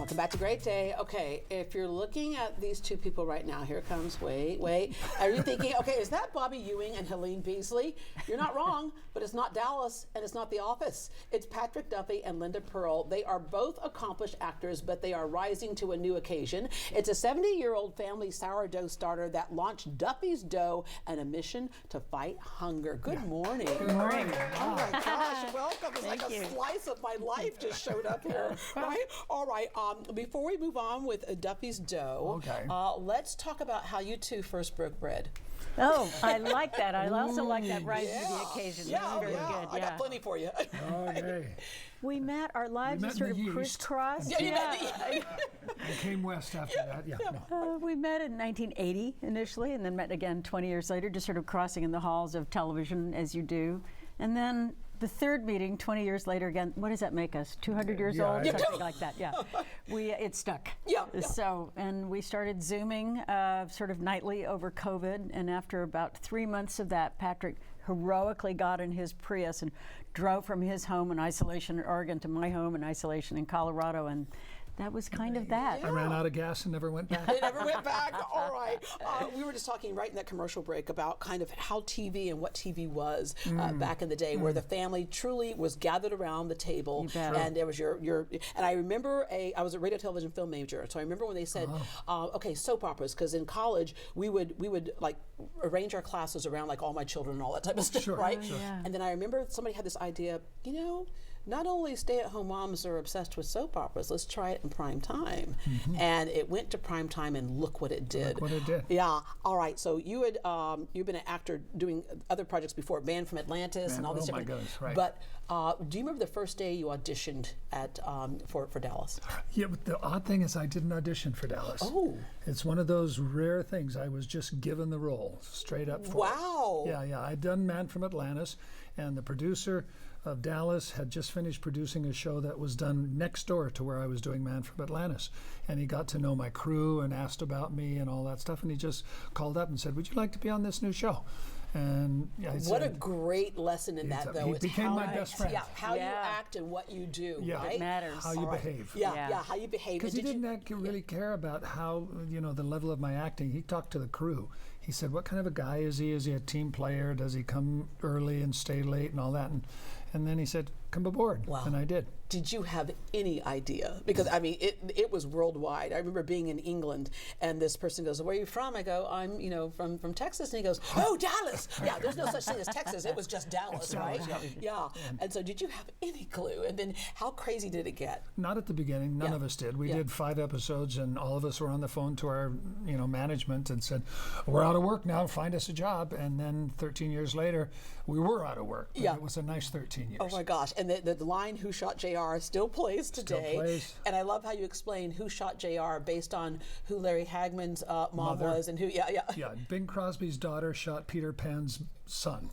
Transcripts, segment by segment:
Welcome back to Great Day. Okay, if you're looking at these two people right now, here comes, wait. Are you thinking, okay, is that Bobby Ewing and Helene Beasley? You're not wrong, but it's not Dallas and it's not The Office. It's Patrick Duffy and Linda Purl. They are both accomplished actors, but they are rising to a new occasion. It's a 70-year-old family sourdough starter that launched Duffy's Dough and a mission to fight hunger. Good morning. Good morning. Oh my gosh, welcome. It's like a slice of my life just showed up here, right? All right. Before we move on with Duffy's Dough, let's talk about how you two first broke bread. Oh, I like that. I also like that rise to the occasion. Yeah, very good. I got plenty for you. Okay. We met, our lives were sort of crisscrossed. I came west after that. Yeah. We met in 1980 initially, and then met again 20 years later, just sort of crossing in the halls of television as you do. And then the third meeting, 20 years later, again, what does that make us? 200 years old? Something like that, yeah. It stuck. Yeah. So, and we started Zooming sort of nightly over COVID, and after about 3 months of that, Patrick heroically got in his Prius and drove from his home in isolation in Oregon to my home in isolation in Colorado, and that was kind of that. I ran out of gas and never went back. They never went back. All right. We were just talking right in that commercial break about kind of how TV and what TV was back in the day, where the family truly was gathered around the table, and there was your. And I remember I was a radio, television, film major, so I remember when they said, okay, soap operas, because in college we would like arrange our classes around like All My Children and all that type of stuff, right? Sure. Yeah. And then I remember somebody had this idea, not only stay-at-home moms are obsessed with soap operas, let's try it in prime time. And it went to prime time, and look what it did. Look what it did. Yeah. All right. So you've been an actor doing other projects before, Man from Atlantis and all these different. Goodness, right. But do you remember the first day you auditioned at for Dallas? Yeah, but the odd thing is I didn't audition for Dallas. Oh. It's one of those rare things. I was just given the role, straight up for Wow. it. Yeah. I'd done Man from Atlantis, and the producer of Dallas had just finished producing a show that was done next door to where I was doing Man from Atlantis. And he got to know my crew and asked about me and all that stuff. And he just called up and said, "Would you like to be on this new show?" And I said, what a great lesson in that, though. He It's became my best friend. Yeah, how you act and what you do, right? It matters. How you behave. Yeah, how you behave. Because he didn't really care about how, the level of my acting. He talked to the crew. He said, what kind of a guy is he? Is he a team player? Does he come early and stay late and all that? And then he said, come aboard. Wow. And I did. Did you have any idea? Because, I mean, it was worldwide. I remember being in England, and this person goes, where are you from? I go, I'm, from Texas. And he goes, oh, Dallas. Yeah, there's no such thing as Texas. It was just Dallas, right? Yeah. And so did you have any clue? And then how crazy did it get? Not at the beginning. None of us did. We did 5 episodes, and all of us were on the phone to our, management and said, we're out of work now. Find us a job. And then 13 years later, we were out of work. But it was a nice 13 years. Oh, my gosh. And the line, Who Shot JR, still plays today. Still plays. And I love how you explain Who Shot JR based on who Larry Hagman's mom was and who, Yeah, Bing Crosby's daughter shot Peter Pan's son.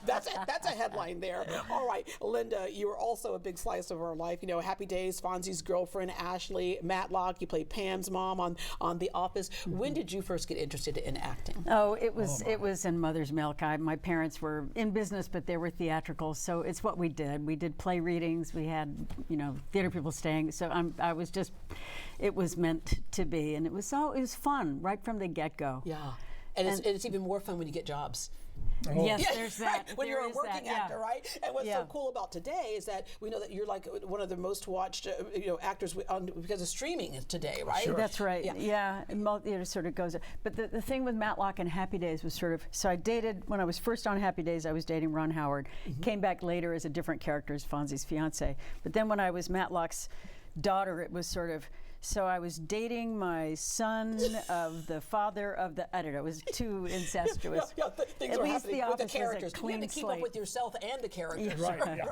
That's a headline there. All right, Linda, you were also a big slice of our life. Happy Days, Fonzie's girlfriend, Ashley, Matlock. You played Pam's mom on The Office. When did you first get interested in acting? Oh, it was in mother's milk. My parents were in business, but they were theatrical, so it's what we did. We did play readings. We had, theater people staying. So it was meant to be, and it was fun right from the get-go. Yeah. And it's even more fun when you get jobs. Oh. Yes, there's that. When you're a working actor, right? And what's so cool about today is that we know that you're like one of the most watched, actors because of streaming today, right? Sure. That's right. Yeah. It sort of goes. But the thing with Matlock and Happy Days was so I dated, when I was first on Happy Days, I was dating Ron Howard. Came back later as a different character, as Fonzie's fiance. But then when I was Matlock's daughter, it was sort of, so I was dating my son of the father of the editor. It was too incestuous. Things At are least happening The with the Office characters. was a clean You have to keep slate. up with yourself and the characters, Right? Yeah.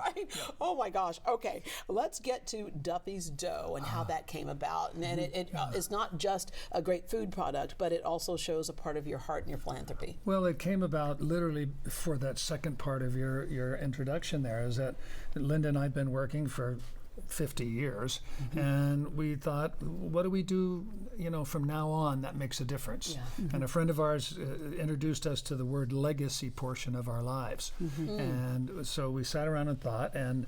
Oh my gosh. Okay, let's get to Duffy's Dough and how that came about. And it's not just a great food product, but it also shows a part of your heart and your philanthropy. Well, it came about literally for that second part of your introduction there, is that Linda and I have been working for 50 years, and we thought, what do we do, from now on that makes a difference? And a friend of ours introduced us to the word legacy portion of our lives. And so we sat around and thought, and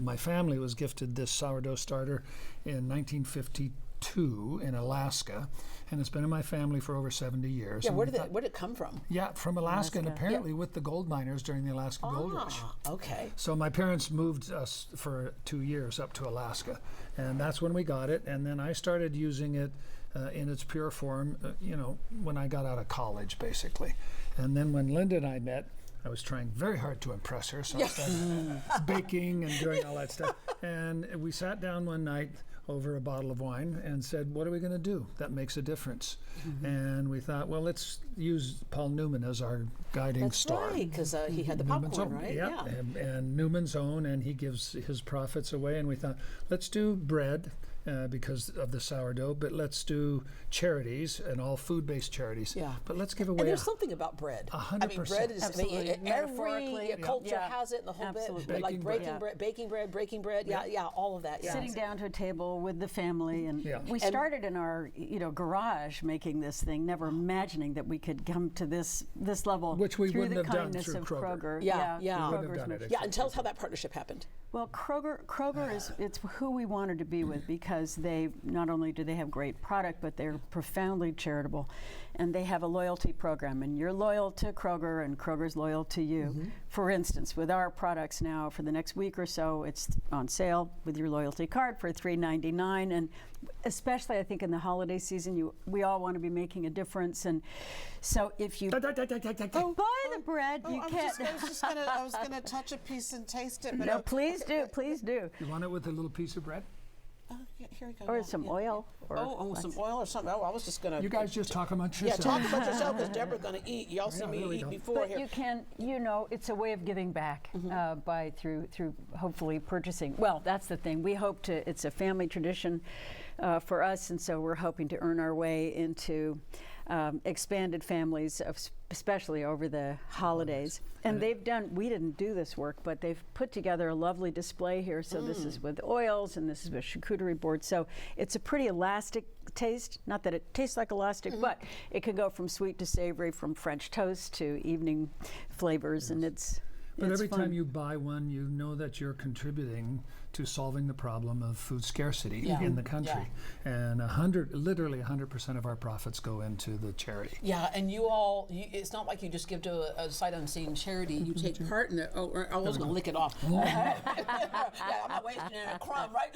my family was gifted this sourdough starter in 1952 in Alaska, and it's been in my family for over 70 years. Yeah, where did it come from? Yeah, from Alaska. And apparently with the gold miners during the Alaska Gold Rush. Okay. So my parents moved us for 2 years up to Alaska, and that's when we got it. And then I started using it in its pure form, when I got out of college, basically. And then when Linda and I met, I was trying very hard to impress her, so I started baking and doing all that stuff. And we sat down one night over a bottle of wine and said, what are we going to do that makes a difference? And we thought, well, let's use Paul Newman as our guiding star. Right, because he had the popcorn, right? Yeah. And Newman's Own, and he gives his profits away. And we thought, let's do bread because of the sourdough, but let's do charities and all food-based charities. Yeah. But let's give away. And there's something about bread. 100%. I mean, bread is Absolutely. every culture has it in the whole Absolutely. bit. Like baking bread. Yeah, all of that. Yeah. Sitting down to a table with the family, and we started in our garage making this thing, never imagining that we could come to this level, which we through wouldn't the have done kindness through of Kroger. Yeah. We wouldn't have Kroger's done it. mission. Yeah, and tell us how that partnership happened. Well, Kroger it's who we wanted to be with, because they not only do they have great product, but they're profoundly charitable, and they have a loyalty program, and you're loyal to Kroger and Kroger's loyal to you. For instance, with our products now, for the next week or so, it's on sale with your loyalty card for $3.99, and especially I think in the holiday season, we all want to be making a difference, and so if you buy the bread, you can't. I was gonna touch a piece and taste it, but No, please do. You want it with a little piece of bread? yeah, here we go. Or some oil. Or some oil or something. Oh, I was just gonna. You guys just talk amongst Yeah, yourselves. talk about yourself, because Deborah's gonna eat. Y'all see me really eat don't. before But here. you can, it's a way of giving back by through hopefully purchasing. Well, that's the thing. We hope to. It's a family tradition for us, and so we're hoping to earn our way into expanded families, especially over the holidays. And we didn't do this work, but they've put together a lovely display here. So this is with oils, and this is with charcuterie board. So it's a pretty elastic taste. Not that it tastes like elastic, but it can go from sweet to savory, from French toast to evening flavors, and it's But every fun. time you buy one, you know that you're contributing to solving the problem of food scarcity in the country. And literally 100% of our profits go into the charity. Yeah, and it's not like you just give to a sight unseen charity. You take part in it. I was going to lick it off. Yeah, I'm not wasting a crumb, right?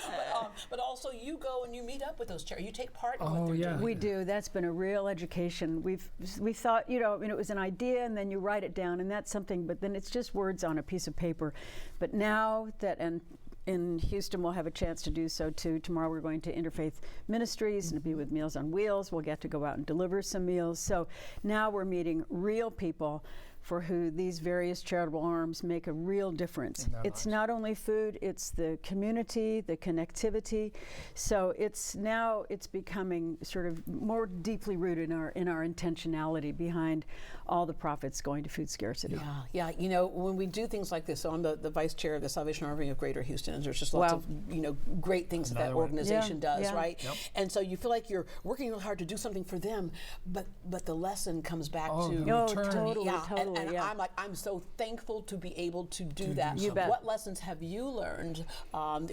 But also you go and you meet up with those charities. You take part in what they're doing. We do. That's been a real education. We thought, it was an idea, and then you write it down, and that's something, but then it's just words on a piece of paper. But now that, and in Houston, we'll have a chance to do so too. Tomorrow we're going to Interfaith Ministries and be with Meals on Wheels. We'll get to go out and deliver some meals. So now we're meeting real people for who these various charitable arms make a real difference. It's not only food, it's the community, the connectivity. So it's becoming sort of more deeply rooted in our intentionality behind all the profits going to food scarcity. Yeah. When we do things like this, so I'm the vice chair of the Salvation Army of Greater Houston, and there's just lots of great things that organization does, right? Yep. And so you feel like you're working real hard to do something for them, but the lesson comes back to totally. And I'm so thankful to be able to do that. You bet. What lessons have you learned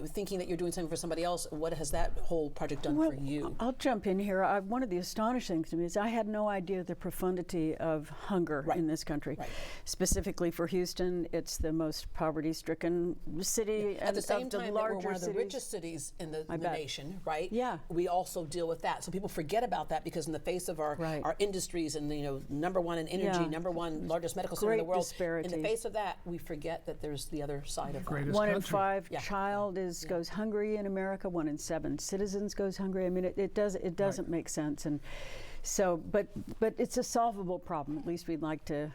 thinking that you're doing something for somebody else? What has that whole project done for you? I'll jump in here. One of the astonishing things to me is I had no idea the profundity of hunger in this country. Right. Specifically for Houston, it's the most poverty-stricken city. At the same time, we're one of the cities. richest cities in the nation, right? Yeah. We also deal with that. So people forget about that, because in the face of our industries and number one in energy, number one largest medical center in the world, disparity. in the face of that, we forget that there's the other side of that. 1 in 5 child goes hungry in America. 1 in 7 citizens goes hungry. I mean, it doesn't make sense, and so but it's a solvable problem. At least we'd like to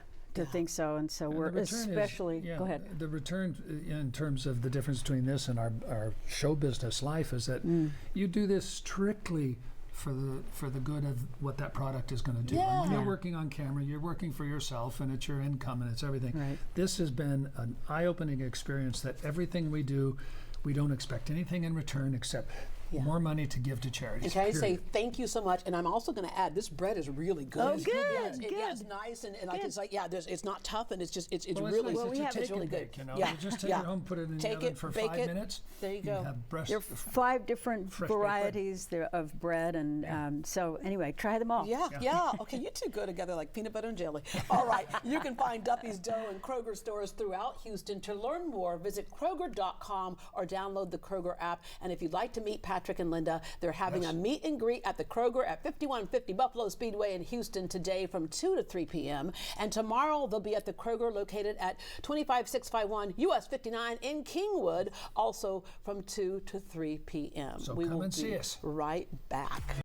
think so, and so we're especially. Go ahead. The return in terms of the difference between this and our show business life is that you do this strictly for the good of what that product is going to do. And when you're working on camera, you're working for yourself, and it's your income, and it's everything. Right. This has been an eye-opening experience that everything we do, We don't expect anything in return except Yeah. more money to give to charities. And can I say period. thank you so much? And I'm also going to add, this bread is really good. Oh, It's good, Yeah, it's, good. yeah, it's nice and like it's like it's not tough and it's just it's Well, really nice that you it's take really and good. bake, you know. Yeah, You just take yeah. it home, put it in the Take oven it, for bake 5 it. minutes. There you go. Have breast, There are 5 different Fresh baked bread. varieties there of bread, and so anyway, try them all. Yeah. Okay, you two go together like peanut butter and jelly. All right, you can find Duffy's Dough in Kroger stores throughout Houston. To learn more, visit Kroger.com or download the Kroger app. And if you'd like to meet Patrick and Linda, they're having a meet and greet at the Kroger at 5150 Buffalo Speedway in Houston today from 2 to 3 p.m. And tomorrow they'll be at the Kroger located at 25651 US 59 in Kingwood, also from 2 to 3 p.m. So we come will and see be us. right back.